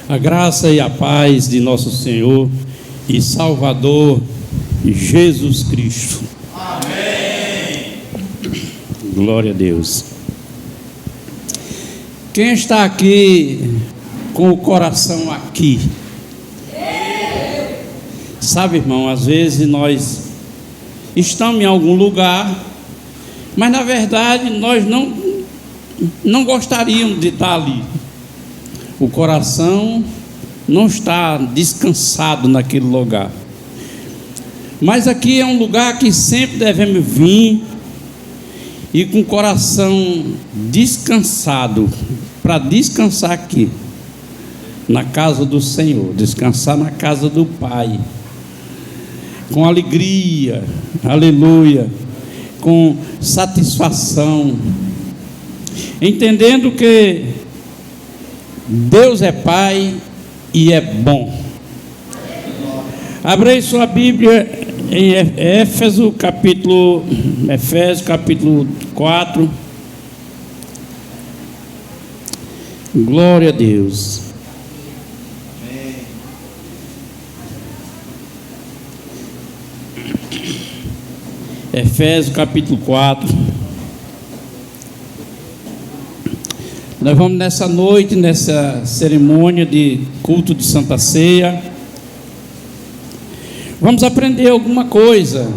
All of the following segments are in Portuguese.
A graça e a paz de nosso Senhor e Salvador Jesus Cristo. Amém. Glória a Deus. Quem está aqui com o coração aqui? Sabe, irmão, às vezes nós estamos em algum lugar, mas na verdade nós não gostaríamos de estar ali. O coração não está descansado naquele lugar. Mas aqui é um lugar que sempre devemos vir e com o coração descansado, para descansar aqui, na casa do Senhor, descansar na casa do Pai, com alegria, aleluia, com satisfação, entendendo que Deus é Pai e é bom. Abra aí sua Bíblia em Efésios capítulo 4. Glória a Deus. Efésios capítulo 4. Nós vamos nessa noite, nessa cerimônia de culto de Santa Ceia, vamos aprender alguma coisa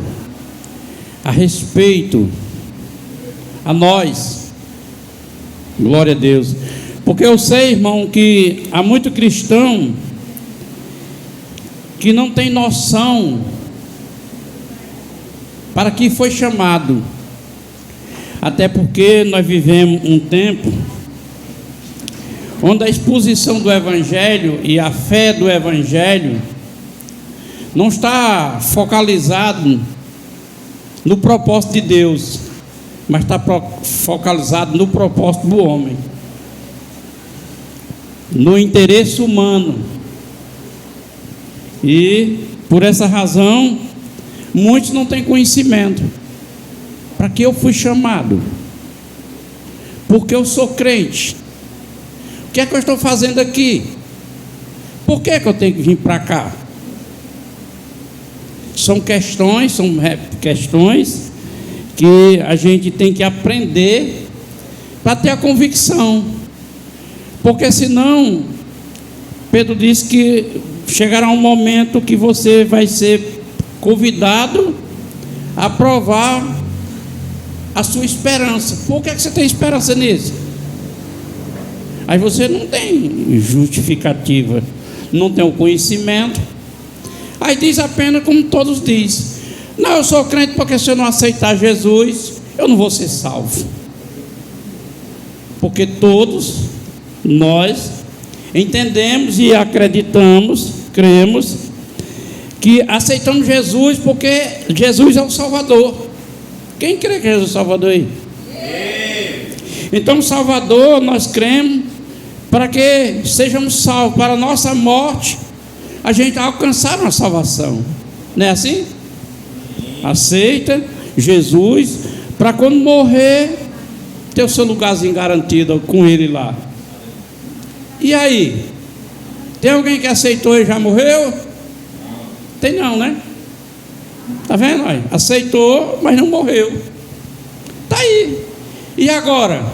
a respeito a nós. Glória a Deus. Porque eu sei, irmão, que há muito cristão que não tem noção para que foi chamado. Até porque nós vivemos um tempo onde a exposição do Evangelho e a fé do Evangelho não está focalizado no propósito de Deus, mas está focalizado no propósito do homem, no interesse humano. E por essa razão muitos não têm conhecimento. Para que eu fui chamado? Porque eu sou crente. O que é que eu estou fazendo aqui? Por que é que eu tenho que vir para cá? São questões que a gente tem que aprender para ter a convicção. Porque senão, Pedro disse que chegará um momento que você vai ser convidado a provar a sua esperança. Por que é que você tem esperança nisso? Aí você não tem justificativa, não tem o conhecimento. Aí diz apenas como todos dizem: não, eu sou crente porque se eu não aceitar Jesus, eu não vou ser salvo. Porque todos nós entendemos e acreditamos, cremos, que aceitamos Jesus porque Jesus é o Salvador. Quem crê que Jesus é o Salvador aí? Então o Salvador nós cremos para que sejamos salvos, para a nossa morte a gente alcançar uma salvação. Não é assim? Aceita Jesus para quando morrer ter o seu lugarzinho garantido com Ele lá. E aí? Tem alguém que aceitou e já morreu? Tem não, né? Está vendo? Aí? Aceitou, mas não morreu. Está aí. E agora?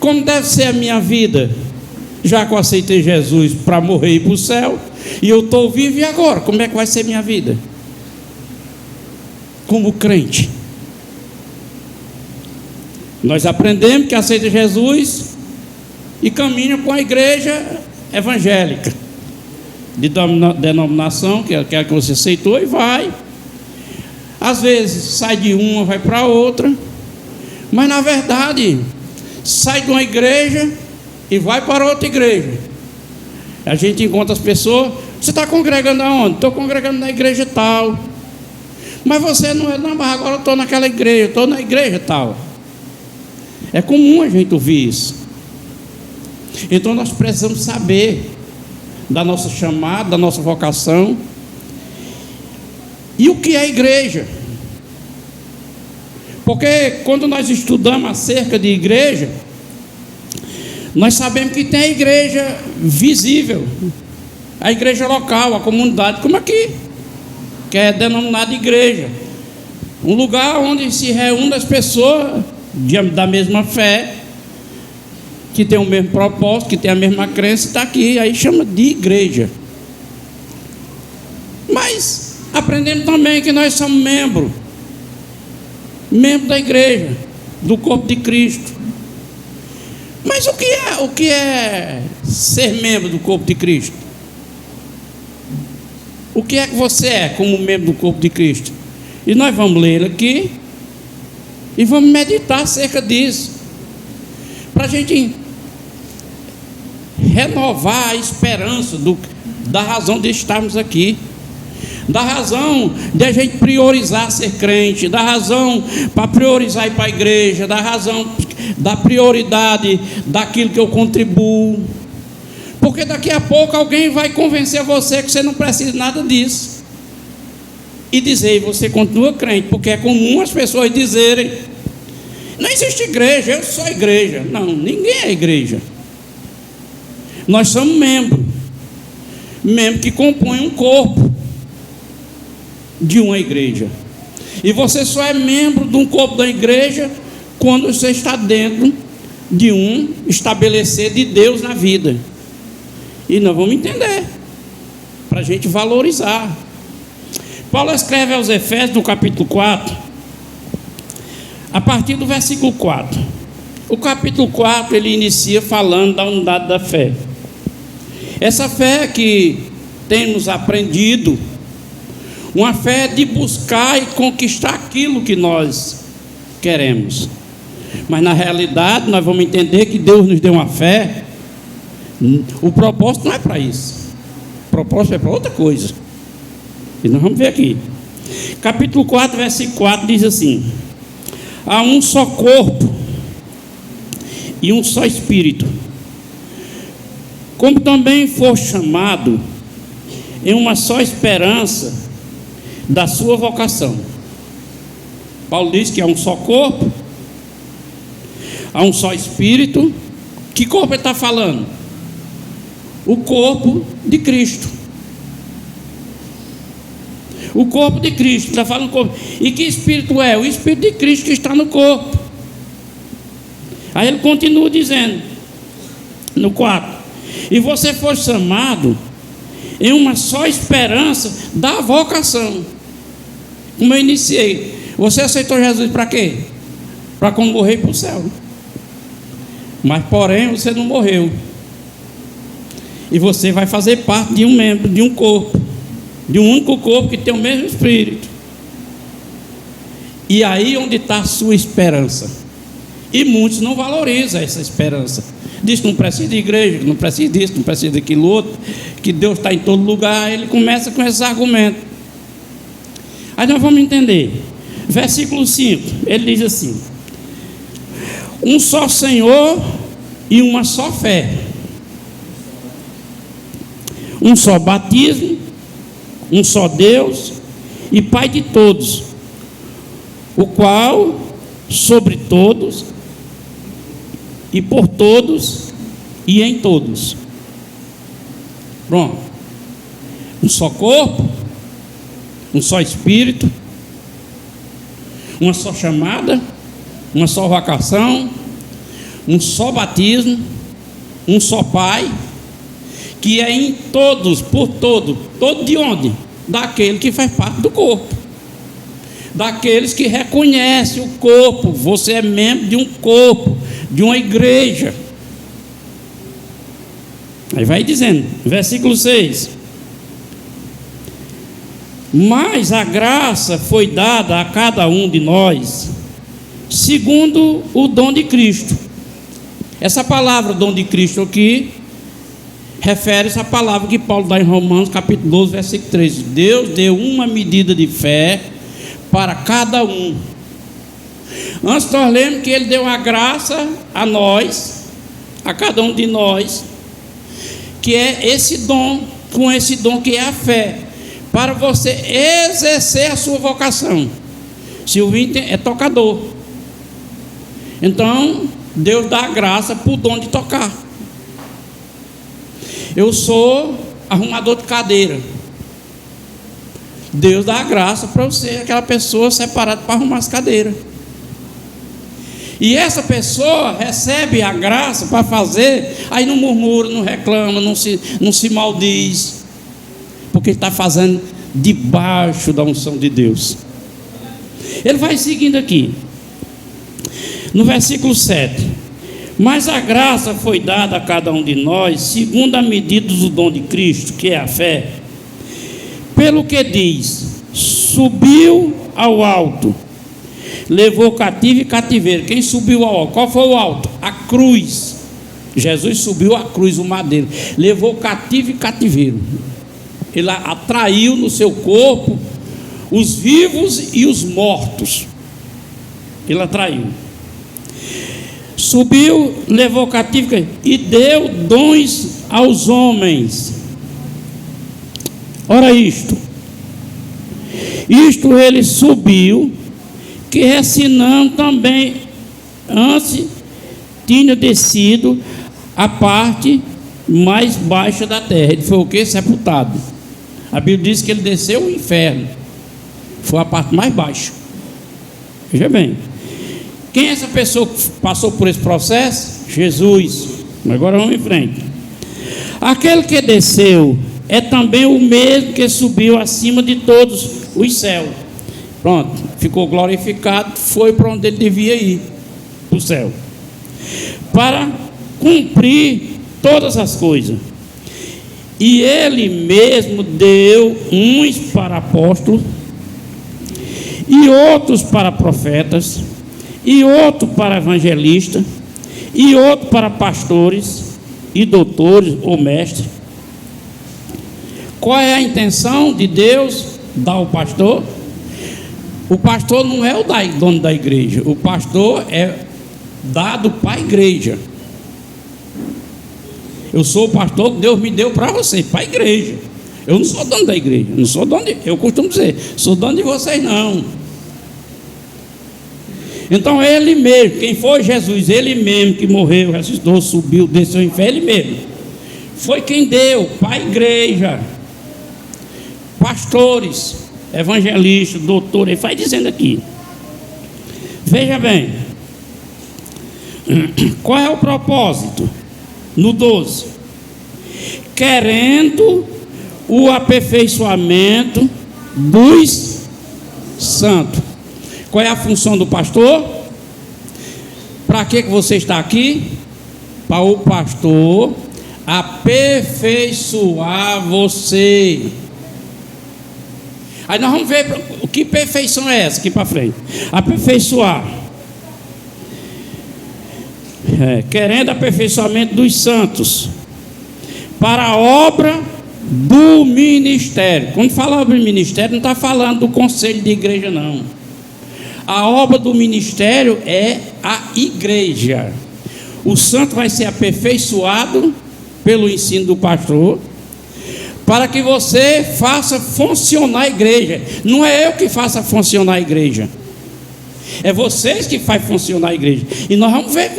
Como deve ser a minha vida? Já que eu aceitei Jesus para morrer e ir para o céu, e eu estou vivo, e agora? Como é que vai ser minha vida? Como crente. Nós aprendemos que aceita Jesus e caminha com a igreja evangélica, de denominação, que é aquela que você aceitou, e vai. Às vezes sai de uma, vai para outra, mas na verdade sai de uma igreja e vai para outra igreja. A gente encontra as pessoas: você está congregando aonde? Estou congregando na igreja tal. Mas você não é, não, mas agora eu estou naquela igreja, estou na igreja tal. É comum a gente ouvir isso. Então nós precisamos saber da nossa chamada, da nossa vocação. E o que é a igreja? Porque quando nós estudamos acerca de igreja, Nós sabemos que tem a igreja visível, a igreja local, a comunidade, como aqui, que é denominada igreja. Um lugar onde se reúnem as pessoas da mesma fé, que tem o mesmo propósito, que tem a mesma crença, está aqui, aí chama de igreja. Mas aprendemos também que nós somos membros da igreja, do corpo de Cristo. Mas o que é ser membro do corpo de Cristo? O que é que você é como membro do corpo de Cristo? E nós vamos ler aqui e vamos meditar acerca disso, para a gente renovar a esperança da razão de estarmos aqui, da razão de a gente priorizar ser crente, da razão para priorizar ir para a igreja, da razão da prioridade daquilo que eu contribuo, porque daqui a pouco alguém vai convencer você que você não precisa nada disso e dizer, você continua crente, porque é comum as pessoas dizerem, não existe igreja, eu sou igreja. Não, ninguém é igreja. Nós somos membros que compõem um corpo de uma igreja. E você só é membro de um corpo da igreja quando você está dentro de um estabelecer de Deus na vida. E nós vamos entender, para a gente valorizar. Paulo escreve aos Efésios, no capítulo 4, a partir do versículo 4. O capítulo 4, ele inicia falando da unidade da fé. Essa fé que temos aprendido, uma fé de buscar e conquistar aquilo que nós queremos. Mas na realidade nós vamos entender que Deus nos deu uma fé. O propósito não é para isso. O propósito é para outra coisa. E nós vamos ver aqui. Capítulo 4, versículo 4 diz assim: há um só corpo e um só espírito, como também for chamado em uma só esperança da sua vocação. Paulo diz que há um só corpo, há um só espírito. Que corpo ele está falando? O corpo de Cristo. O corpo de Cristo, está falando corpo. E que espírito é? O espírito de Cristo que está no corpo. Aí ele continua dizendo, no 4: e você foi chamado em uma só esperança da vocação. Como eu iniciei, você aceitou Jesus para quê? Para quando morrer para o céu. Mas porém você não morreu. E você vai fazer parte de um membro, de um corpo, de um único corpo que tem o mesmo espírito. E aí onde está a sua esperança? E muitos não valorizam essa esperança. Diz que não precisa de igreja, que não precisa disso, não precisa daquilo outro, que Deus está em todo lugar. Ele começa com esse argumento. Aí nós vamos entender. Versículo 5, ele diz assim: um só Senhor e uma só fé, um só batismo, um só Deus e Pai de todos, o qual sobre todos e por todos e em todos. Pronto. Um só corpo, um só espírito, uma só chamada, uma só vocação, um só batismo, um só Pai, que é em todos, por todo. Todo de onde? Daquele que faz parte do corpo, daqueles que reconhecem o corpo. Você é membro de um corpo, de uma igreja. Aí vai dizendo, versículo 6: mas a graça foi dada a cada um de nós segundo o dom de Cristo. Essa palavra dom de Cristo aqui refere-se à palavra que Paulo dá em Romanos capítulo 12, versículo 13. Deus deu uma medida de fé para cada um. Antes nós lemos que ele deu a graça a nós, a cada um de nós, que é esse dom, com esse dom que é a fé, para você exercer a sua vocação. Silvinho é tocador, então Deus dá a graça por dom de tocar. Eu sou arrumador de cadeira. Deus dá a graça para eu ser aquela pessoa separada para arrumar as cadeiras. E essa pessoa recebe a graça para fazer, aí não murmura, não reclama, não se maldiz, porque está fazendo debaixo da unção de Deus. Ele vai seguindo aqui, no versículo 7. Mas a graça foi dada a cada um de nós, segundo a medida do dom de Cristo, que é a fé. Pelo que diz, subiu ao alto, levou cativo e cativeiro. Quem subiu ao alto? Qual foi o alto? A cruz. Jesus subiu a cruz, o madeiro, levou cativo e cativeiro. Ele atraiu no seu corpo os vivos e os mortos. Ele atraiu. Subiu, levou cativo e deu dons aos homens. Ora isto ele subiu, que ensinando também antes tinha descido a parte mais baixa da terra. Ele foi o que? Sepultado. A Bíblia diz que ele desceu ao inferno. Foi a parte mais baixa. Veja bem. Quem é essa pessoa que passou por esse processo? Jesus. Agora vamos em frente. Aquele que desceu é também o mesmo que subiu acima de todos os céus. Pronto, ficou glorificado, foi para onde ele devia ir, para o céu, para cumprir todas as coisas. E ele mesmo deu uns para apóstolos, e outros para profetas, e outro para evangelistas, e outro para pastores e doutores ou mestres. Qual é a intenção de Deus dar ao pastor? O pastor não é o dono da igreja, o pastor é dado para a igreja. Eu sou o pastor que Deus me deu para você, para a igreja. Eu não sou dono da igreja, não sou dono eu costumo dizer, sou dono de vocês não. Então ele mesmo, quem foi Jesus, ele mesmo que morreu, ressuscitou, subiu, desceu ao inferno, ele mesmo foi quem deu para a igreja, pastores, evangelistas, doutores. Ele vai dizendo aqui, veja bem, qual é o propósito? No 12, querendo o aperfeiçoamento dos santos. Qual é a função do pastor? Para que você está aqui? Para o pastor aperfeiçoar você. Aí nós vamos ver o que perfeição é essa aqui para frente. Aperfeiçoar. Querendo aperfeiçoamento dos santos para a obra do ministério. Quando fala do ministério, não está falando do conselho de igreja, não. A obra do ministério é a igreja. O santo vai ser aperfeiçoado pelo ensino do pastor, para que você faça funcionar a igreja. Não é eu que faça funcionar a igreja, é vocês que fazem funcionar a igreja. E nós vamos ver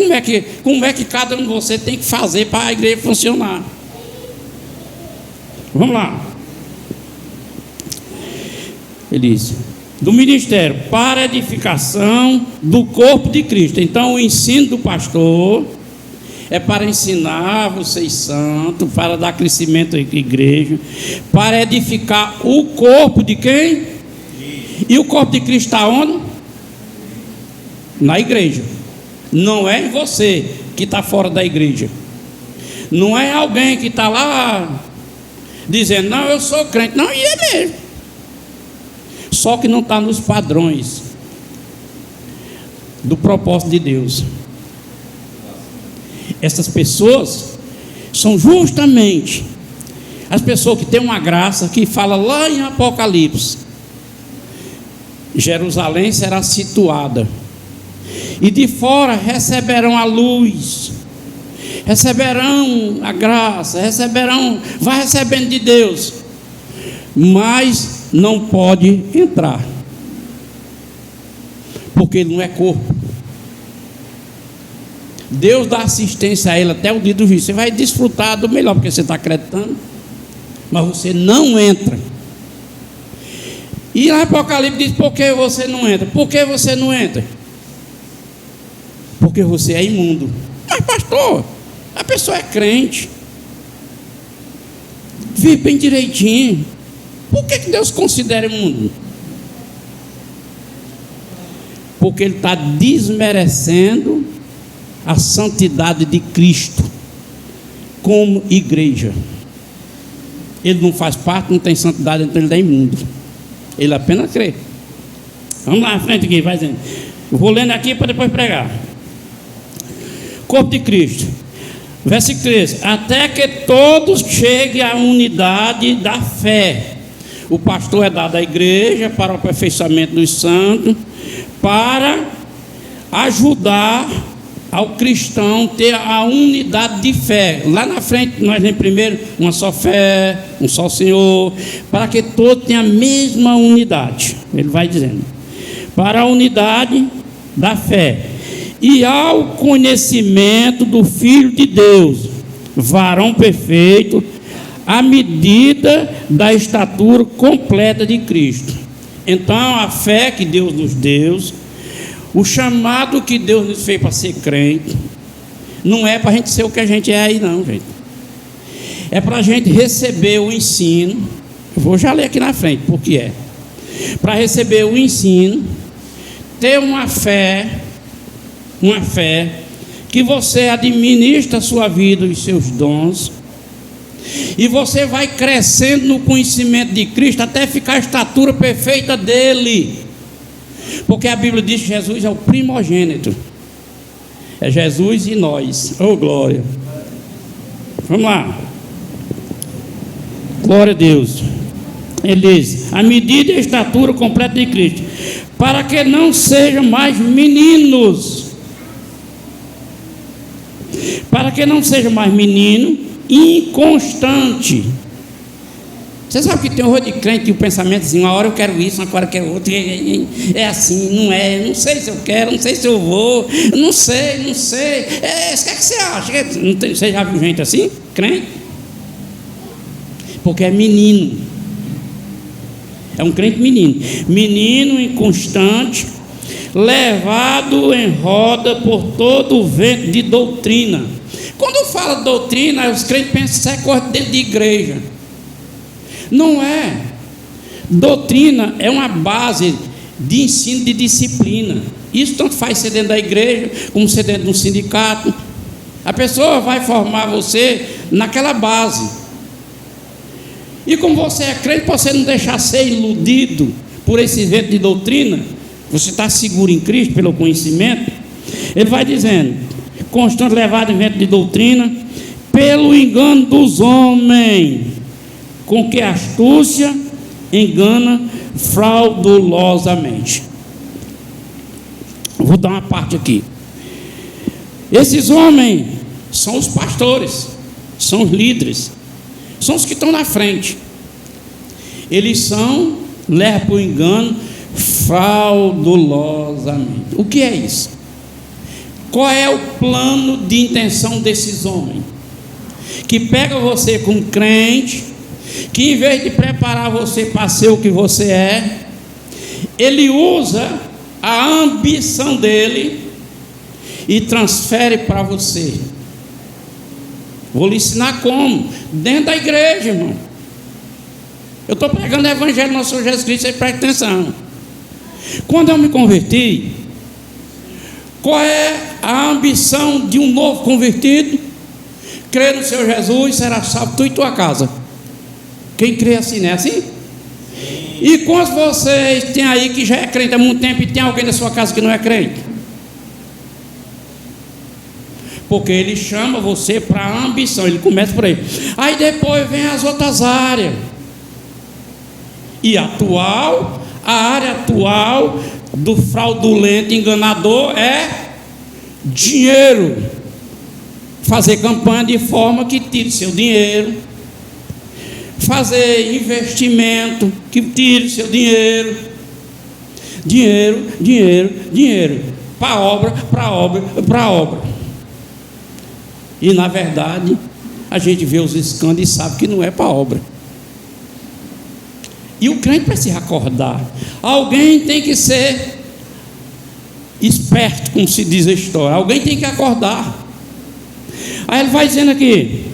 como é que cada um de vocês tem que fazer para a igreja funcionar. Vamos lá. Ele diz: do ministério para edificação do corpo de Cristo. Então o ensino do pastor é para ensinar vocês santos, para dar crescimento à igreja, para edificar o corpo de quem? E o corpo de Cristo está onde? Na igreja. Não é em você que está fora da igreja. Não é alguém que está lá dizendo, não, eu sou crente. Não, e é mesmo. Só que não está nos padrões do propósito de Deus. Essas pessoas são justamente as pessoas que têm uma graça, que fala lá em Apocalipse: Jerusalém será situada, e de fora receberão a luz, receberão a graça, vai recebendo de Deus, mas não pode entrar, porque ele não é corpo. Deus dá assistência a ele até o dia do juízo. Você vai desfrutar do melhor, porque você está acreditando, mas você não entra. E lá Apocalipse diz: por que você não entra? Por que você não entra? Porque você é imundo. Mas pastor, a pessoa é crente, vive bem direitinho, por que Deus considera imundo? Porque Ele está desmerecendo a santidade de Cristo como igreja. Ele não faz parte, não tem santidade, então ele é imundo. Ele apenas crê. Vamos lá à frente aqui, vai dizendo. Eu vou lendo aqui para depois pregar. Corpo de Cristo. Versículo 13. Até que todos cheguem à unidade da fé. O pastor é dado à igreja para o aperfeiçoamento dos santos, para ajudar ao cristão ter a unidade de fé. Lá na frente nós lemos primeiro uma só fé, um só Senhor, para que todos tenham a mesma unidade. Ele vai dizendo: para a unidade da fé e ao conhecimento do Filho de Deus, varão perfeito, à medida da estatura completa de Cristo. Então a fé que Deus nos deu, o chamado que Deus nos fez para ser crente, não é para a gente ser o que a gente é aí não, gente. É para a gente receber o ensino. Eu vou já ler aqui na frente, porque é para receber o ensino, ter uma fé que você administra a sua vida, os seus dons, e você vai crescendo no conhecimento de Cristo até ficar a estatura perfeita dele. Porque a Bíblia diz que Jesus é o primogênito. É Jesus e nós. Oh, glória. Vamos lá. Glória a Deus. Ele diz: a medida e a estatura completa de Cristo, para que não sejam mais meninos. Para que não seja mais menino inconstante. Você sabe que tem horror de crente que o pensamento assim: uma hora eu quero isso, uma hora eu quero outro. É assim, não é? Não sei se eu quero, não sei se eu vou, não sei. O que é que você acha? Você já viu gente assim? Crente? Porque é menino. É um crente menino. Menino inconstante, levado em roda por todo o vento de doutrina. Quando fala doutrina, os crentes pensam que isso é coisa dentro de igreja. Não é. Doutrina é uma base de ensino, de disciplina. Isso tanto faz ser dentro da igreja, como ser dentro de um sindicato. A pessoa vai formar você naquela base. E como você é crente, você não deixar ser iludido por esse vento de doutrina, você está seguro em Cristo pelo conhecimento. Ele vai dizendo: constante levado em vento de doutrina, pelo engano dos homens, com que a astúcia engana fraudulosamente. Vou dar uma parte aqui. Esses homens são os pastores, são os líderes, são os que estão na frente. Eles levam para o engano fraudulosamente. O que é isso? Qual é o plano de intenção desses homens? Que pega você como crente, que em vez de preparar você para ser o que você é, ele usa a ambição dele e transfere para você. Vou lhe ensinar como. Dentro da igreja, irmão. Eu estou pregando o evangelho do nosso Senhor Jesus Cristo, você presta atenção. Quando eu me converti, qual é a ambição de um novo convertido? Crer no Senhor Jesus, será salvo tu e tua casa. Quem crê assim, não é assim? Sim. E quantos vocês tem aí que já é crente há muito tempo e tem alguém da sua casa que não é crente? Porque ele chama você para a ambição, ele começa por aí. Aí depois vem as outras áreas. E a área atual do fraudulento enganador é dinheiro. Fazer campanha de forma que tire seu dinheiro. Fazer investimento que tire seu dinheiro. Dinheiro. Para obra. E na verdade, a gente vê os escândalos e sabe que não é para a obra. E o crente precisa acordar. Alguém tem que ser esperto, como se diz a história. Alguém tem que acordar. Aí ele vai dizendo aqui: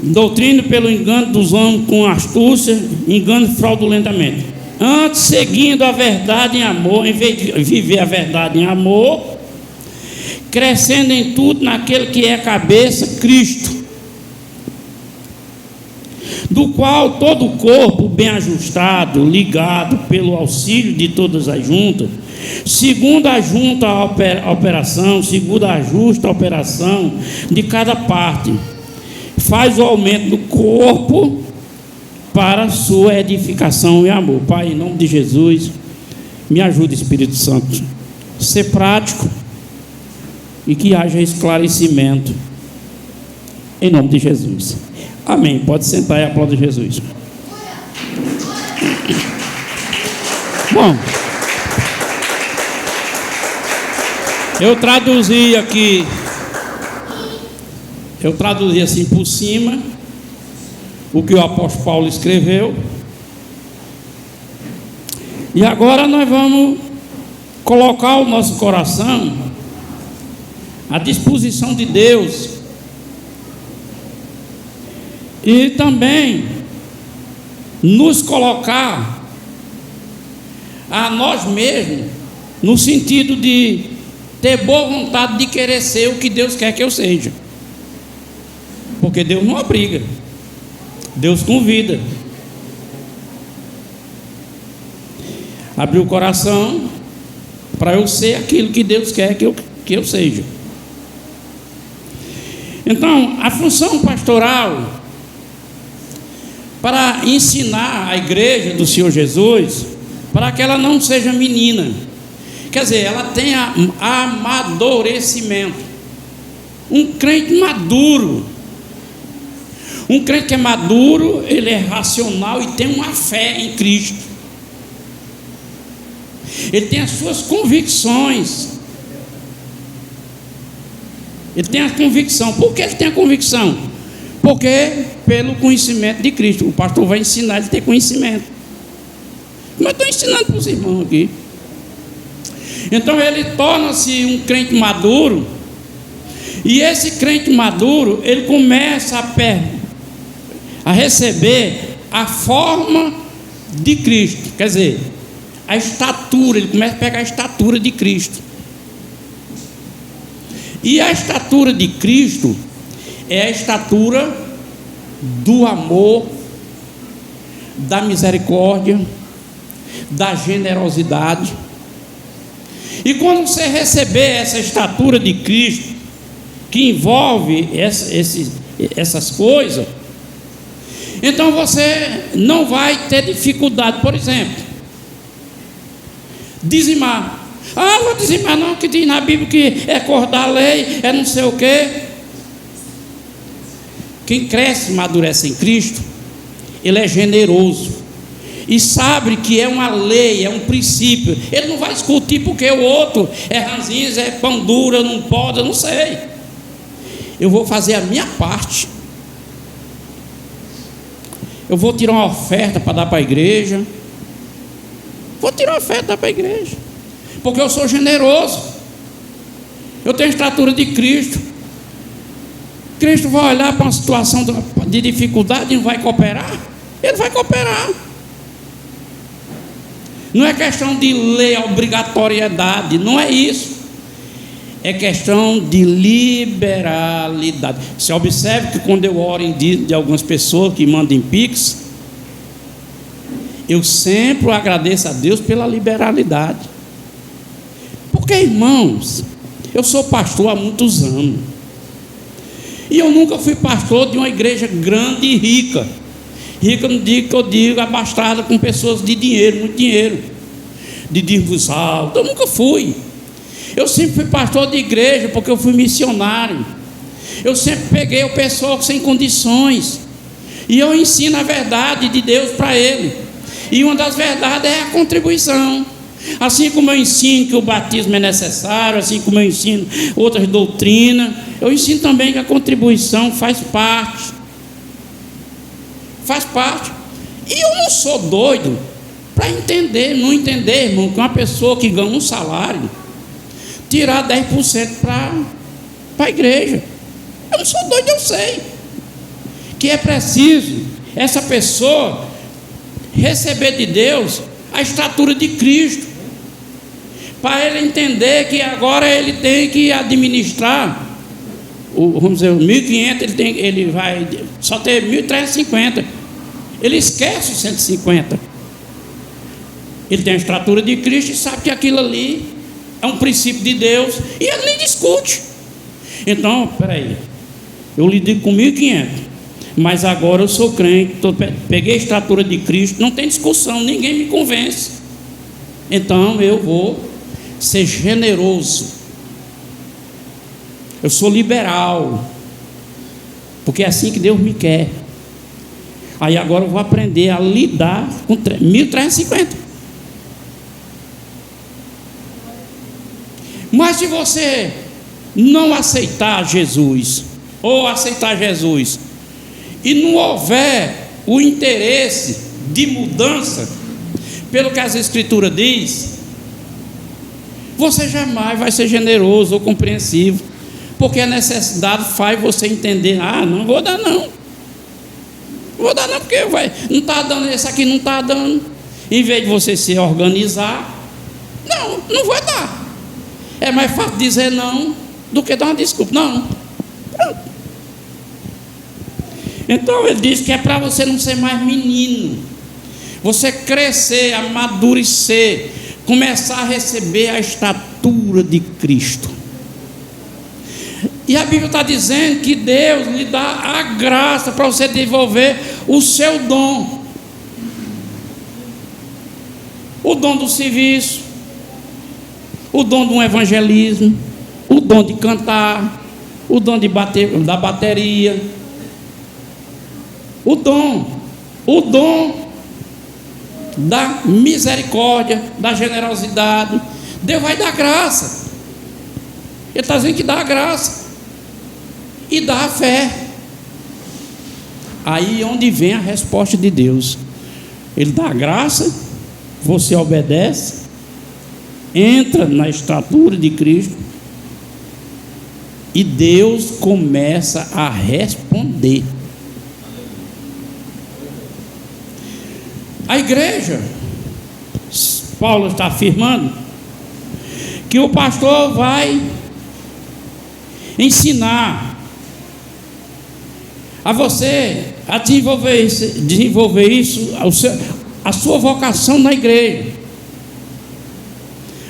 doutrina pelo engano dos homens com astúcia, engano fraudulentamente. Antes, seguindo a verdade em amor, em vez de viver a verdade em amor, crescendo em tudo naquele que é a cabeça, Cristo, do qual todo o corpo bem ajustado, ligado pelo auxílio de todas as juntas, segundo a junta operação, segundo a justa operação de cada parte, faz o aumento do corpo para a sua edificação e amor. Pai, em nome de Jesus, me ajude, Espírito Santo, ser prático e que haja esclarecimento, em nome de Jesus. Amém. Pode sentar e aplaudir Jesus. Bom, eu traduzi assim por cima o que o apóstolo Paulo escreveu. E agora nós vamos colocar o nosso coração à disposição de Deus. E também nos colocar a nós mesmos, no sentido de ter boa vontade de querer ser o que Deus quer que eu seja. Porque Deus não obriga, Deus convida. Abrir o coração para eu ser aquilo que Deus quer que eu seja. Então, a função pastoral, para ensinar a igreja do Senhor Jesus, para que ela não seja menina, quer dizer, ela tenha amadurecimento. Um crente maduro, um crente que é maduro, ele é racional e tem uma fé em Cristo. Ele tem as suas convicções. Ele tem a convicção. Por que ele tem a convicção? Porque pelo conhecimento de Cristo. O pastor vai ensinar ele a ter conhecimento. Mas estou ensinando para os irmãos aqui. Então ele torna-se um crente maduro. E esse crente maduro, ele começa a receber a forma de Cristo. Quer dizer, a estatura. Ele começa a pegar a estatura de Cristo. E a estatura de Cristo é a estatura do amor, da misericórdia, da generosidade. E quando você receber essa estatura de Cristo, que envolve essas coisas, então você não vai ter dificuldade. Por exemplo, dizimar. Ah, vou dizimar não, que diz na Bíblia que é acordar a lei, é não sei o quê. Quem cresce e amadurece em Cristo, ele é generoso e sabe que é uma lei, é um princípio. Ele não vai discutir porque o outro é ranzinza, é pão dura, não pode, eu não sei. Eu vou fazer a minha parte. Eu vou tirar uma oferta para dar para a igreja. Vou tirar uma oferta para dar para a igreja, porque eu sou generoso. Eu tenho a estatura de Cristo. Cristo vai olhar para uma situação de dificuldade e não vai cooperar? Ele vai cooperar. Não é questão de lei, obrigatoriedade, não é isso. É questão de liberalidade. Você observe que quando eu oro de algumas pessoas que mandam Pix, eu sempre agradeço a Deus pela liberalidade. Porque, irmãos, eu sou pastor há muitos anos. E eu nunca fui pastor de uma igreja grande e rica. Rica não digo que eu digo abastada com pessoas de dinheiro, muito dinheiro, de dízimos altos. Eu nunca fui. Eu sempre fui pastor de igreja porque eu fui missionário. Eu sempre peguei o pessoal sem condições e eu ensino a verdade de Deus para ele. E uma das verdades é a contribuição. Assim como eu ensino que o batismo é necessário, assim como eu ensino outras doutrinas, eu ensino também que a contribuição faz parte. Faz parte. E eu não sou doido para não entender, irmão, que uma pessoa que ganha um salário, tirar 10% para a igreja. Eu não sou doido, eu sei que é preciso essa pessoa receber de Deus a estatura de Cristo, para ele entender que agora ele tem que administrar, vamos dizer, 1.500, ele vai só ter 1.350, ele esquece os 150. Ele tem a estatura de Cristo e sabe que aquilo ali é um princípio de Deus, e ele nem discute. Então, peraí, eu lido com 1.500, mas agora eu sou crente, peguei a estatura de Cristo, não tem discussão, ninguém me convence. Então eu vou ser generoso, eu sou liberal, porque é assim que Deus me quer. Aí agora eu vou aprender a lidar com 1.350. Mas se você não aceitar Jesus, ou aceitar Jesus, e não houver o interesse de mudança, pelo que as Escrituras diz, você jamais vai ser generoso ou compreensivo, porque a necessidade faz você entender: não vou dar não, porque não está dando, esse aqui não está dando. Em vez de você se organizar, não vou dar. É mais fácil dizer não do que dar uma desculpa. Não. Pronto. Então ele diz que é para você não ser mais menino, você crescer, amadurecer, começar a receber a estatura de Cristo. E a Bíblia está dizendo que Deus lhe dá a graça para você desenvolver o seu dom, o dom do serviço, o dom do evangelismo, o dom de cantar, o dom da bateria, o dom da misericórdia, da generosidade. Deus vai dar graça. Ele está dizendo que dá a graça e dá a fé. Aí onde vem a resposta de Deus. Ele dá a graça, você obedece, entra na estatura de Cristo, e Deus começa a responder. A igreja, Paulo está afirmando que o pastor vai ensinar a você a desenvolver isso, a sua vocação na igreja.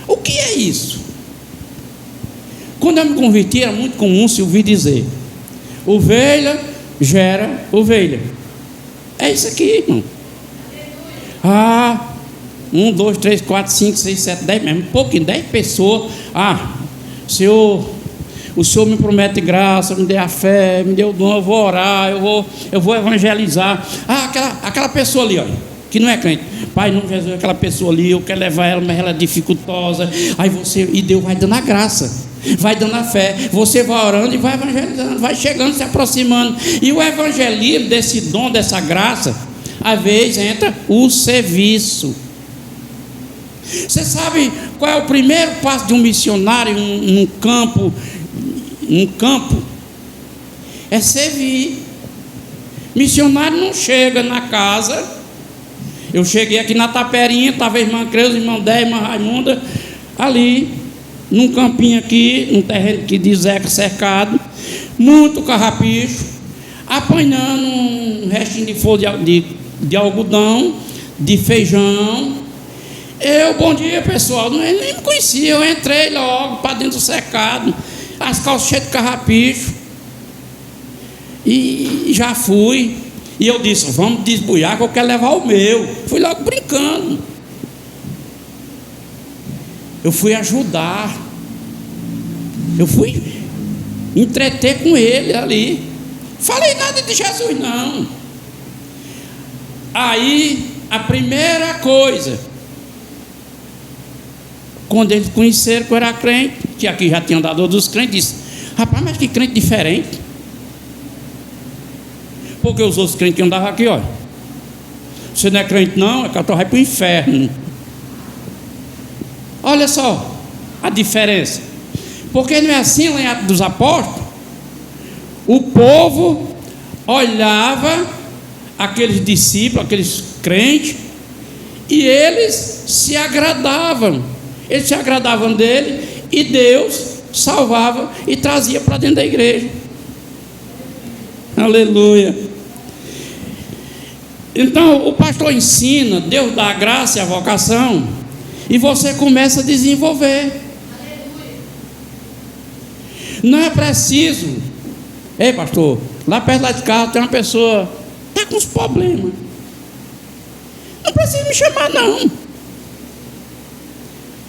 O que é isso? Quando eu me converti, era muito comum se ouvir dizer: ovelha gera ovelha. É isso aqui, irmão. 1, 2, 3, 4, 5, 6, 7, 10, mesmo, um pouquinho, 10 pessoas. O Senhor me promete graça, me dê a fé, me dê o dom, eu vou orar, eu vou evangelizar. Aquela pessoa ali, olha, que não é crente. Pai, não Jesus, aquela pessoa ali, eu quero levar ela, mas ela é dificultosa. E Deus vai dando a graça, vai dando a fé, você vai orando e vai evangelizando, vai chegando, se aproximando. E o evangelismo desse dom, dessa graça, às vezes entra o serviço. Você sabe qual é o primeiro passo de um missionário num campo? É servir. Missionário não chega na casa. Eu cheguei aqui na Taperinha, estava a irmã Creuza, irmã Dé, irmã Raimunda, ali, num campinho aqui, num terreno que de Zeca cercado, muito carrapicho, apanhando um restinho de folha de algodão, de feijão. Bom dia pessoal, ele nem me conhecia, eu entrei logo para dentro do cercado, as calças cheias de carrapicho, e já fui. E eu disse: vamos desbuiar que eu quero levar o meu. Fui logo brincando. Eu fui ajudar. Eu fui entreter com ele ali. Falei nada de Jesus não. Aí a primeira coisa Quando eles conheceram que eu era crente, que aqui já tinha andado dos crentes, disse: rapaz, mas que crente diferente. Porque os outros crentes que andavam aqui, olha, você não é crente não, é que tu vai para o inferno. Olha só a diferença. Porque não é assim lá em Atos dos Apóstolos. O povo olhava aqueles discípulos, aqueles crentes, e eles se agradavam. Eles se agradavam dele, e Deus salvava e trazia para dentro da igreja. Aleluia. Então o pastor ensina, Deus dá a graça e a vocação, e você começa a desenvolver. Não é preciso. Ei, pastor, lá perto lá de casa tem uma pessoa que está com uns problemas. Não precisa me chamar não.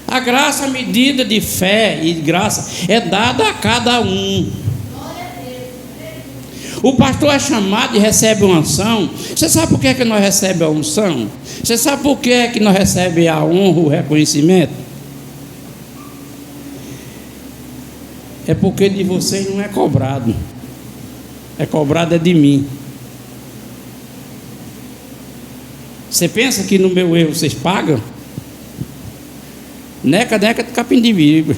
A graça, a medida de fé e de graça é dada a cada um. O pastor é chamado e recebe uma unção. Você sabe por que é que nós recebemos a unção? Você sabe por que é que nós recebemos a honra, o reconhecimento? É porque de vocês não é cobrado. É cobrado é de mim. Você pensa que no meu erro vocês pagam? Neca de capim de vidro.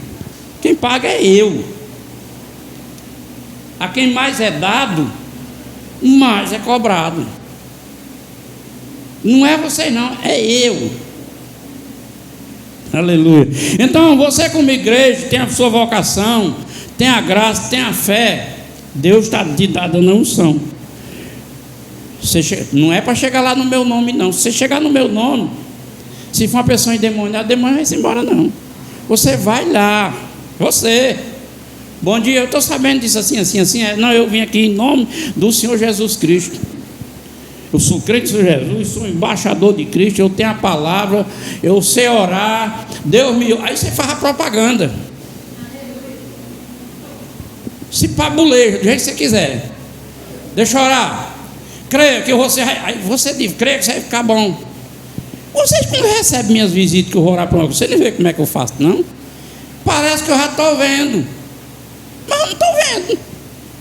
Quem paga é eu. A quem mais é dado, mais é cobrado. Não é vocês não, é eu. Aleluia. Então você como igreja tem a sua vocação, tem a graça, tem a fé. Deus está te dando a unção. Não é para chegar lá no meu nome não. Se você chegar no meu nome, se for uma pessoa endemoniada, o demônio vai se embora não. Você vai lá. Você. Bom dia, eu estou sabendo disso assim. Não, eu vim aqui em nome do Senhor Jesus Cristo. Eu sou crente do Senhor Jesus, sou embaixador de Cristo, eu tenho a palavra, eu sei orar, Deus me... Aí você faz a propaganda. Se pabuleja, do jeito que você quiser. Deixa eu orar. Creia que você... Aí você diz, creia que você vai ficar bom. Vocês quando recebem minhas visitas que eu vou orar para você, não vê como é que eu faço, não? Parece que eu já estou vendo. Mas eu não estou vendo.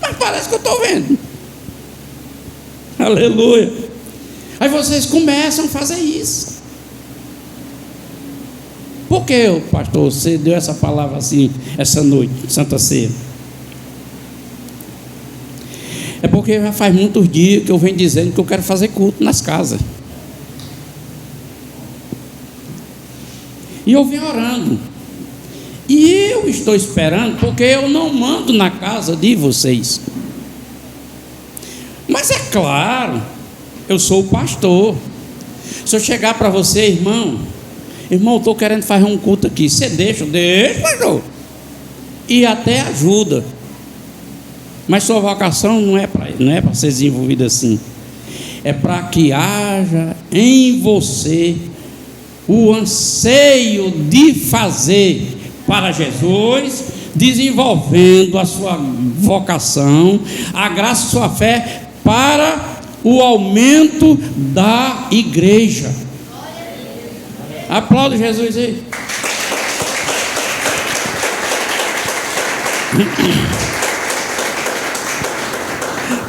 Mas parece que eu estou vendo. Aleluia. Aí vocês começam a fazer isso. Por que, pastor, você deu essa palavra assim, essa noite, Santa Ceia? É porque já faz muitos dias que eu venho dizendo que eu quero fazer culto nas casas. E eu venho orando. E eu estou esperando, porque eu não mando na casa de vocês. Mas é claro, eu sou o pastor. Se eu chegar para você, irmão, eu estou querendo fazer um culto aqui. Você deixa, pastor. E até ajuda. Mas sua vocação não é para ser desenvolvida assim. É para que haja em você o anseio de fazer para Jesus, desenvolvendo a sua vocação, a graça e sua fé para o aumento da igreja. Aplauda Jesus aí.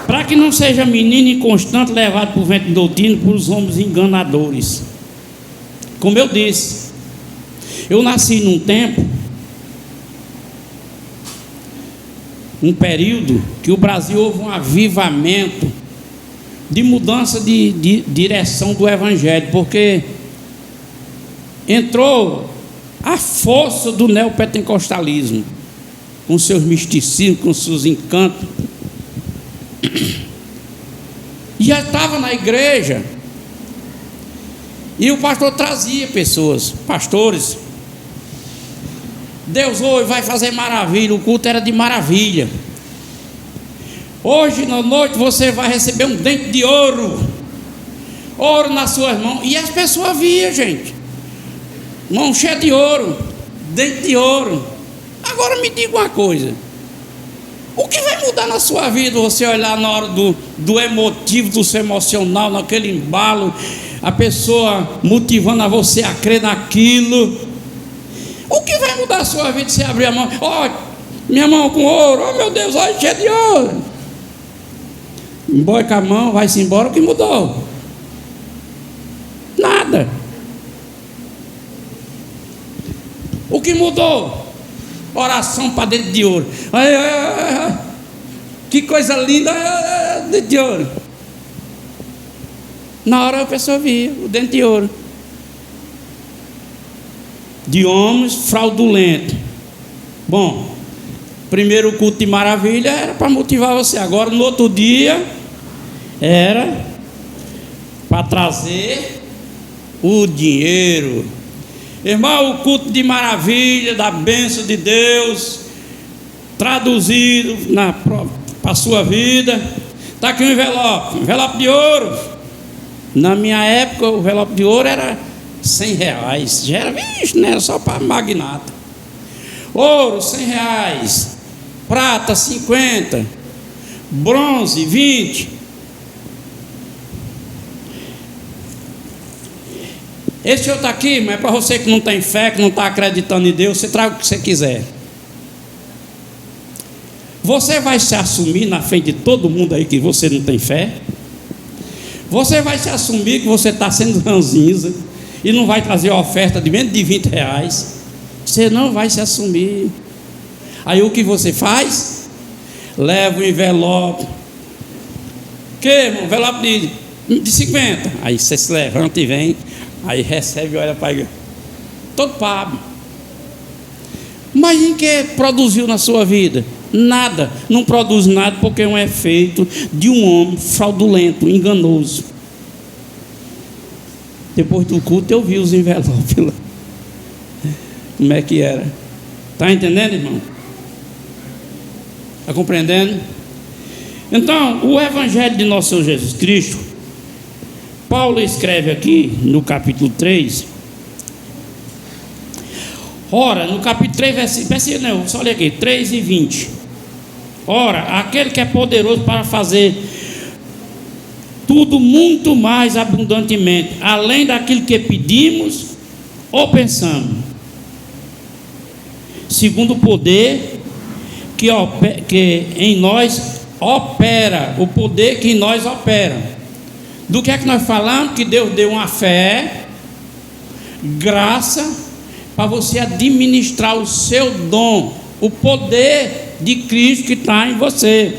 Para que não seja menino inconstante, levado por vento de doutrina, por os homens enganadores. Como eu disse, eu nasci num tempo, um período que o Brasil houve um avivamento de mudança de direção do evangelho, porque entrou a força do neopentecostalismo, com seus misticismos, com seus encantos, e já estava na igreja, e o pastor trazia pessoas, pastores. Deus hoje vai fazer maravilha, o culto era de maravilha. Hoje na noite você vai receber um dente de ouro, ouro nas suas mãos. E as pessoas viam, gente, mão cheia de ouro, dente de ouro. Agora me diga uma coisa: o que vai mudar na sua vida você olhar na hora do emotivo, do seu emocional, naquele embalo, a pessoa motivando a você a crer naquilo? O que vai mudar a sua vida se abrir a mão? Ó, minha mão com ouro, oh meu Deus, olha, cheia de ouro. Embora com a mão, vai-se embora, o que mudou? Nada. O que mudou? Oração para dentro de ouro. Ai, ai, ai, ai. Que coisa linda, dentro de ouro. Na hora a pessoa via o dente de ouro. De homens fraudulentos. Bom, primeiro culto de maravilha era para motivar você. Agora no outro dia era para trazer o dinheiro. Irmão, o culto de maravilha, da bênção de Deus, traduzido para a sua vida. Está aqui um envelope de ouro. Na minha época, o envelope de ouro era R$100. Já era, não era só para magnata. Ouro, R$100. Prata, 50. Bronze, 20. Esse outro aqui, mas é para você que não tem fé, que não está acreditando em Deus, você traz o que você quiser. Você vai se assumir na frente de todo mundo aí que você não tem fé? Você vai se assumir que você está sendo ranzinza e não vai trazer oferta de menos de R$20? Você não vai se assumir. Aí o que você faz? Leva o envelope. Que, irmão? Envelope de 50. Aí você se levanta e vem. Aí recebe e olha para ele. Todo pago. Mas em que produziu na sua vida? Nada. Não produz nada porque é um efeito de um homem fraudulento, enganoso. Depois do culto eu vi os envelopes lá. Como é que era? Está entendendo, irmão? Está compreendendo? Então, o Evangelho de nosso Senhor Jesus Cristo, Paulo escreve aqui no capítulo 3. Ora, no capítulo 3, versículo não, só olha aqui, 3 e 20. Ora, aquele que é poderoso para fazer tudo muito mais abundantemente, além daquilo que pedimos ou pensamos, segundo o poder que em nós opera, o poder que em nós opera. Do que é que nós falamos? Que Deus deu uma fé, graça, para você administrar o seu dom, o poder de Cristo que está em você.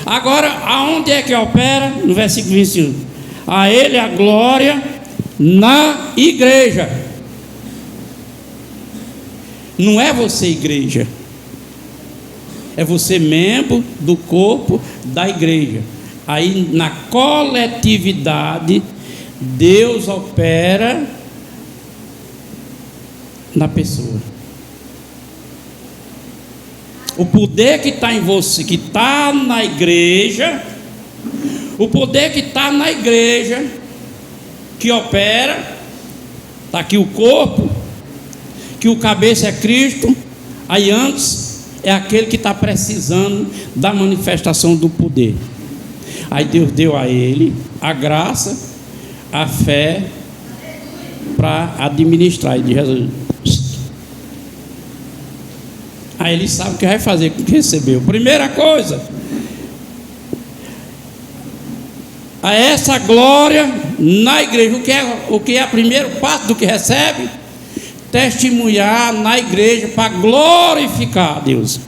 Agora, aonde é que opera? No versículo 21. A Ele a glória na igreja. Não é você igreja, é você membro do corpo da igreja. Aí na coletividade Deus opera na pessoa. O poder que está em você, que está na igreja, o poder que está na igreja, que opera, está aqui o corpo, que o cabeça é Cristo, aí antes é aquele que está precisando da manifestação do poder. Aí Deus deu a ele a graça, a fé para administrar. Ele diz, aí ele sabe o que vai fazer com o que recebeu. Primeira coisa, a essa glória na igreja. O que é a primeira parte do que recebe? Testemunhar na igreja para glorificar a Deus.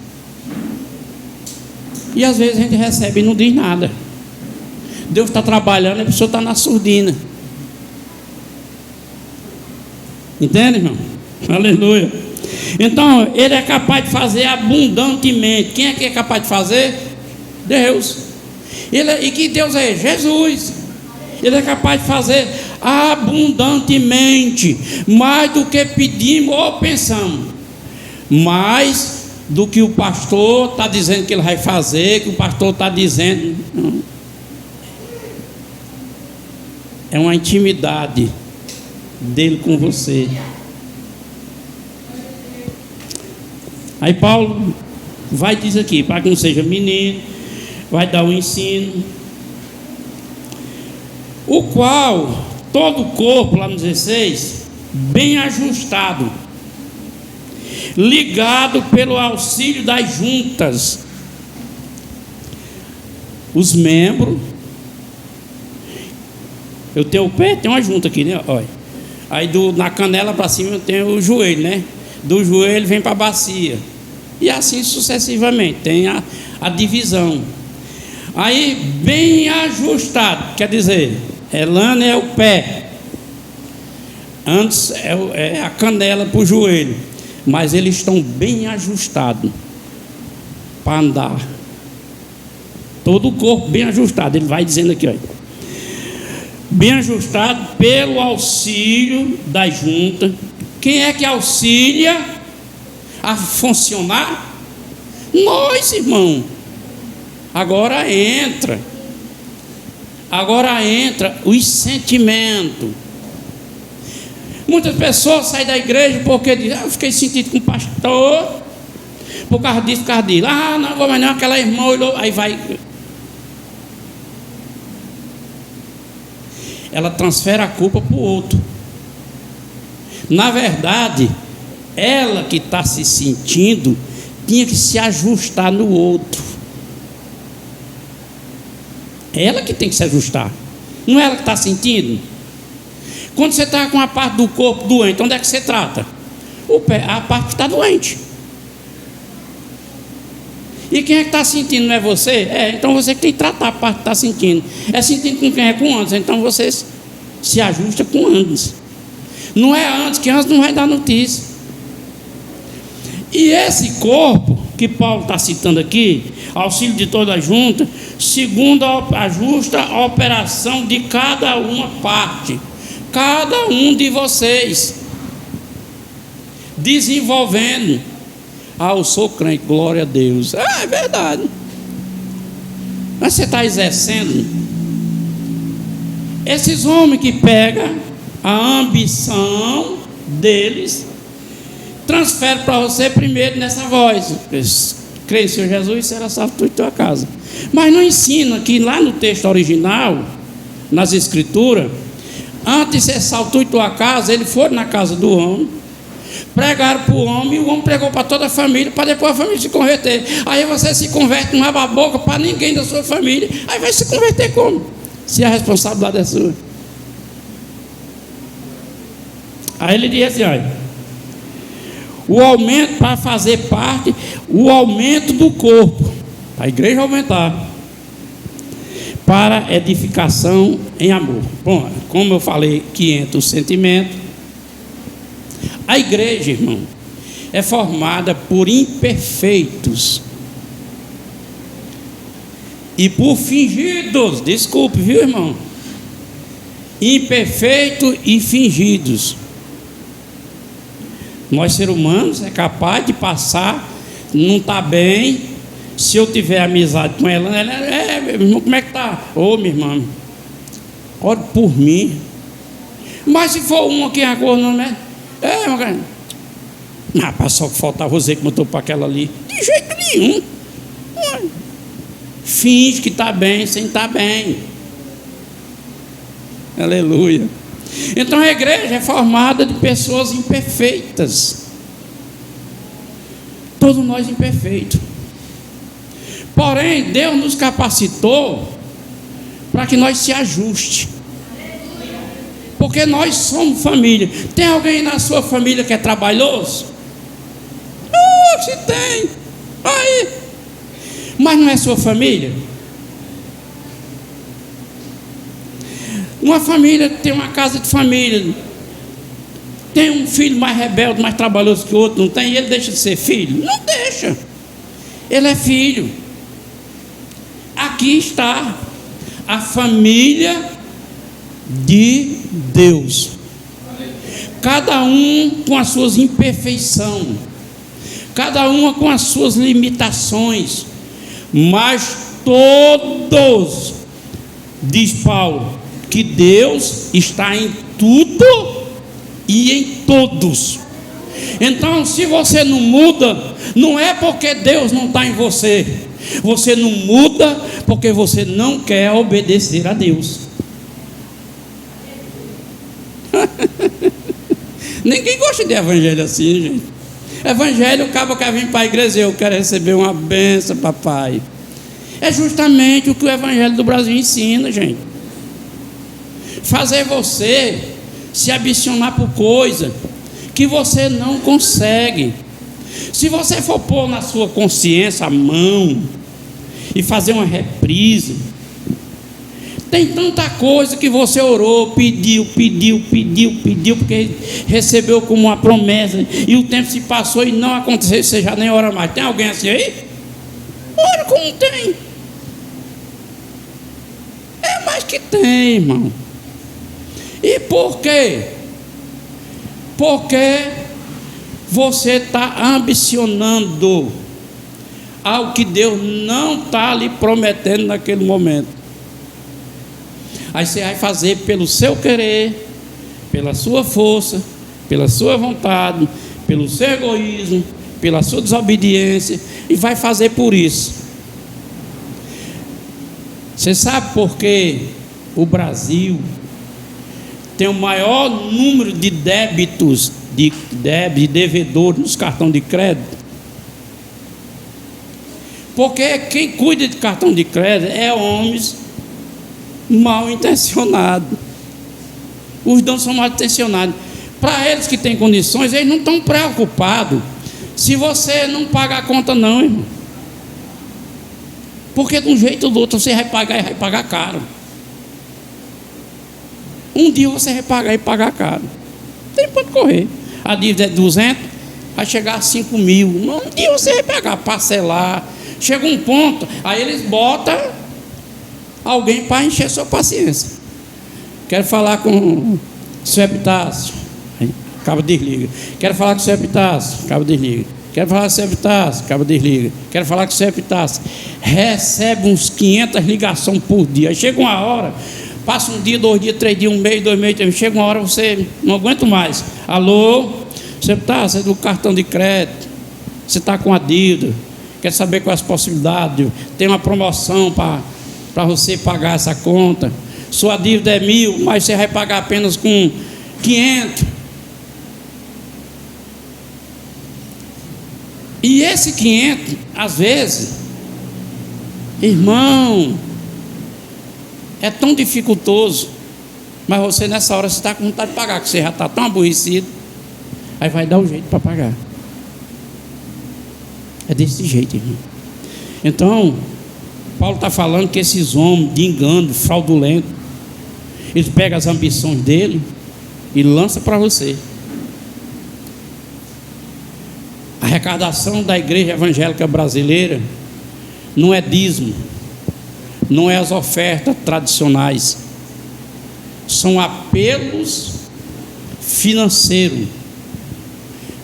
E às vezes a gente recebe e não diz nada. Deus está trabalhando e a pessoa está na surdina. Entende, irmão? Aleluia. Então, Ele é capaz de fazer abundantemente. Quem é que é capaz de fazer? Deus. E que Deus é? Jesus. Ele é capaz de fazer abundantemente, mais do que pedimos ou pensamos, mais do que o pastor está dizendo que ele vai fazer, que o pastor está dizendo. Não. É uma intimidade dele com você. Aí Paulo vai dizer aqui, para que não seja menino, vai dar um ensino, o qual todo o corpo, lá no 16, bem ajustado, ligado pelo auxílio das juntas. Os membros, eu tenho o pé, tem uma junta aqui, né? Olha. Aí na canela para cima eu tenho o joelho, né? Do joelho vem para a bacia. E assim sucessivamente, tem a divisão. Aí, bem ajustado, quer dizer, Elana é o pé, antes é a canela para o joelho, mas eles estão bem ajustados para andar. Todo o corpo bem ajustado, ele vai dizendo aqui, olha. Bem ajustado pelo auxílio da junta. Quem é que auxilia a funcionar? Nós, irmão. Agora entra os sentimentos. Muitas pessoas saem da igreja porque dizem, eu fiquei sentido com o pastor, por causa disso, por causa disso. Não vou mais não, aquela irmã olhou, aí vai. Ela transfere a culpa para o outro. Na verdade, ela que está se sentindo, tinha que se ajustar no outro. Ela que tem que se ajustar, não é ela que está sentindo. Quando você está com a parte do corpo doente, onde é que você trata? O pé, a parte que está doente. E quem é que está sentindo, não é você? Então você que tem que tratar a parte que está sentindo. É sentindo com quem é? Com antes. Então você se ajusta com antes. Não é antes, que antes não vai dar notícia. E esse corpo que Paulo está citando aqui, auxílio de toda a junta, segundo a justa operação de cada uma parte, cada um de vocês, desenvolvendo. Eu sou crente, glória a Deus. É verdade. Mas você está exercendo. Esses homens que pegam a ambição deles, transfere para você primeiro nessa voz: crê em Senhor Jesus, será salvo tu e tua casa. Mas não ensina que lá no texto original, nas escrituras, antes de ser salvo tu e tua casa, ele foi na casa do homem, pregaram para o homem, e o homem pregou para toda a família, para depois a família se converter. Aí você se converte, não abre a boca para ninguém da sua família. Aí vai se converter como? Se a responsabilidade é sua. Aí ele diz assim, olha, o aumento para fazer parte, o aumento do corpo, a igreja aumentar, para edificação em amor. Bom, como eu falei que entra o sentimento, a igreja, irmão, é formada por imperfeitos e por fingidos. Desculpe, viu, irmão? Imperfeitos e fingidos. Nós, seres humanos, é capaz de passar, não está bem. Se eu tiver amizade com ela, meu irmão, como é que está? Ô, minha irmã, ore por mim. Mas se for um aqui agora, não é? Meu cara. Não, só que faltava você que montou para aquela ali. De jeito nenhum. Finge que está bem, sem estar bem. Aleluia. Então a igreja é formada de pessoas imperfeitas. Todos nós imperfeitos. Porém, Deus nos capacitou para que nós se ajuste. Porque nós somos família. Tem alguém na sua família que é trabalhoso? Se tem. Aí. Mas não é sua família? Uma família tem uma casa de família, tem um filho mais rebelde, mais trabalhoso que o outro, não tem, e ele deixa de ser filho? Não deixa. Ele é filho. Aqui está a família de Deus, cada um com as suas imperfeições, cada uma com as suas limitações, mas todos, diz Paulo, que Deus está em tudo e em todos. Então, se você não muda, não é porque Deus não está em você. Você não muda porque você não quer obedecer a Deus. Ninguém gosta de evangelho assim, gente. Evangelho, o cabo quer vir para a igreja, eu quero receber uma bênção, papai. É justamente o que o Evangelho do Brasil ensina, gente. Fazer você se ambicionar por coisa que você não consegue. Se você for pôr na sua consciência a mão e fazer uma reprise, tem tanta coisa que você orou, pediu, porque recebeu como uma promessa, e o tempo se passou e não aconteceu, você já nem ora mais. Tem alguém assim aí? Ora como tem. É mais que tem, irmão. E por quê? Porque você está ambicionando algo que Deus não está lhe prometendo naquele momento. Aí você vai fazer pelo seu querer, pela sua força, pela sua vontade, pelo seu egoísmo, pela sua desobediência, e vai fazer por isso. Você sabe por que o Brasil tem o maior número de débitos, de devedores nos cartões de crédito? Porque quem cuida de cartão de crédito é homens mal intencionados. Os donos são mal intencionados. Para eles que têm condições, eles não estão preocupados se você não paga a conta, não, irmão. Porque de um jeito ou do outro você vai pagar, e vai pagar caro. Um dia você vai pagar e pagar caro. Tem para correr. A dívida é 200, vai chegar a 5 mil. Um dia você vai pagar, parcelar. Chega um ponto, aí eles botam alguém para encher sua paciência. Quero falar com o seu Epitácio. Acaba, desliga. Quero falar com o seu Epitácio. Acaba, desliga. Quero falar com o seu Epitácio. Acaba, desliga. Quero falar com o seu Epitácio. Recebe uns 500 ligações por dia. Aí chega uma hora, passa um dia, 2 dias, 3 dias, um mês, 2 meses. Chega uma hora, você não aguenta mais. Alô, seu Epitácio, é do cartão de crédito. Você está com a dívida. Quer saber quais as possibilidades? Tem uma promoção para você pagar essa conta. Sua dívida é 1.000, mas você vai pagar apenas com 500. E esse 500, às vezes, irmão, é tão dificultoso, mas você nessa hora você está com vontade de pagar, que você já está tão aborrecido, aí vai dar um jeito para pagar. É desse jeito, irmão. Então, Paulo está falando que esses homens de engano, fraudulento, eles pegam as ambições dele e lançam para você. A arrecadação da igreja evangélica brasileira não é dízimo, não é as ofertas tradicionais, são apelos financeiros.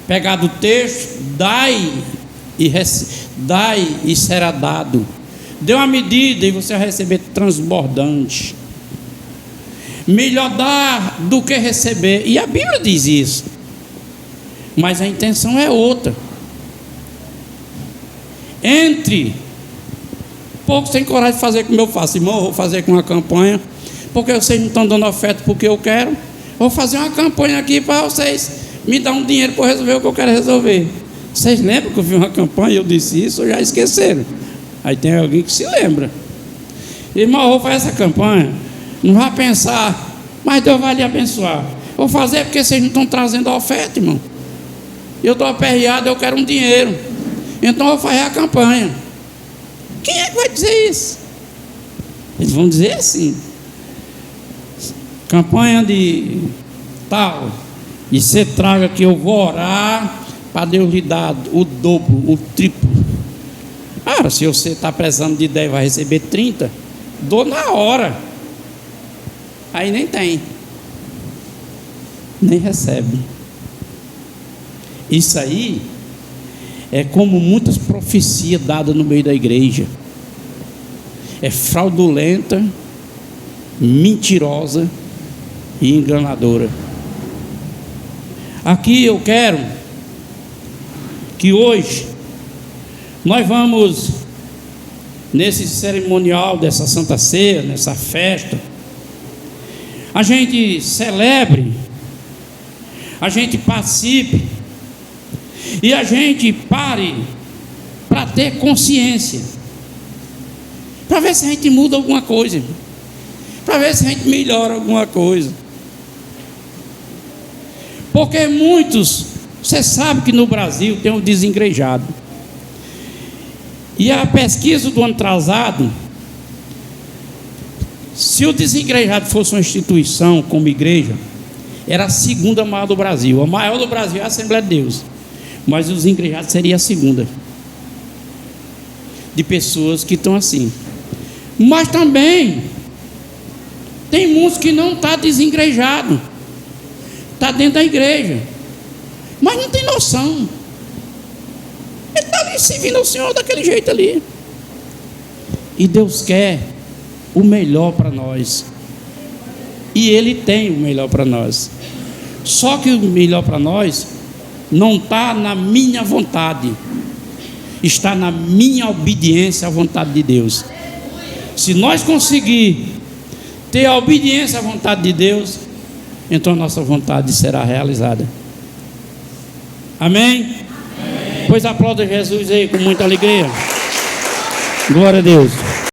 Pegar do texto, dai e será dado. Dê uma medida e você vai receber transbordante. Melhor dar do que receber. E a Bíblia diz isso. Mas a intenção é outra. Poucos têm coragem de fazer como eu faço. Irmão, eu vou fazer com uma campanha, porque vocês não estão dando oferta porque eu quero. Vou fazer uma campanha aqui para vocês me dar um dinheiro para resolver o que eu quero resolver. Vocês lembram que eu fiz uma campanha e eu disse isso, ou já esqueceram? Aí tem alguém que se lembra. Irmão, eu vou fazer essa campanha. Não vai pensar, mas Deus vai lhe abençoar. Vou fazer porque vocês não estão trazendo a oferta, irmão. Eu estou aperreado, eu quero um dinheiro. Então eu vou fazer a campanha. Quem é que vai dizer isso? Eles vão dizer assim: campanha de tal, e você traga que eu vou orar para Deus lhe dar o dobro, o triplo. Cara, se você está precisando de 10, vai receber 30, dou na hora. Aí nem tem, nem recebe. Isso aí é como muitas profecias dadas no meio da igreja. É fraudulenta, mentirosa e enganadora. Aqui eu quero que hoje nós vamos, nesse cerimonial dessa Santa Ceia, nessa festa, a gente celebre, a gente participe E a gente pare para ter consciência, para ver se a gente muda alguma coisa, para ver se a gente melhora alguma coisa. Porque muitos, você sabe que no Brasil tem um desengrejado. E a pesquisa do ano atrasado, se o desengrejado fosse uma instituição como igreja, era a segunda maior do Brasil. A maior do Brasil é a Assembleia de Deus, mas os desengrejado seria a segunda, de pessoas que estão assim. Mas também tem muitos que não estão desengrejado, está dentro da igreja, mas não tem noção. Ele está ali servindo ao Senhor daquele jeito ali. E Deus quer o melhor para nós, e Ele tem o melhor para nós. Só que o melhor para nós não está na minha vontade, está na minha obediência à vontade de Deus. Se nós conseguir ter a obediência à vontade de Deus, então a nossa vontade será realizada. Amém? Amém. Pois aplauda Jesus aí com muita alegria. Glória a Deus.